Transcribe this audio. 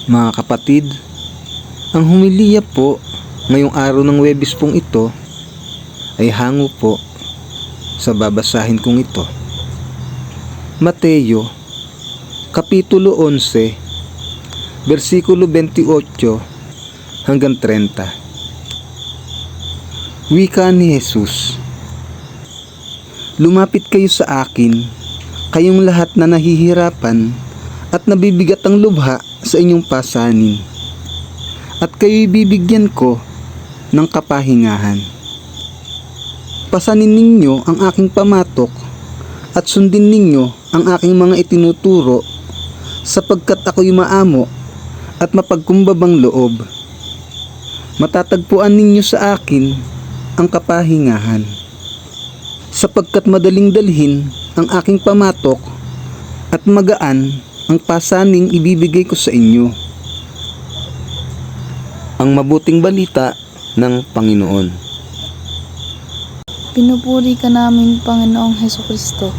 Mga kapatid, ang humiliya po ngayong araw ng Huwebes pong ito ay hango po sa babasahin kong ito. Mateo, Kapitulo 11, versikulo 28 hanggang 30. Wika ni Jesus, "Lumapit kayo sa akin, kayong lahat na nahihirapan at nabibigat ang lubha sa inyong pasanin, at kayo'y bibigyan ko ng kapahingahan. Pasanin ninyo ang aking pamatok at sundin ninyo ang aking mga itinuturo, sapagkat ako'y maamo at mapagkumbabang loob. Matatagpuan ninyo sa akin ang kapahingahan, sapagkat madaling dalhin ang aking pamatok at magaan ang pasaning ibibigay ko sa inyo." Ang mabuting balita ng Panginoon. Pinupuri ka namin, Panginoong Hesukristo.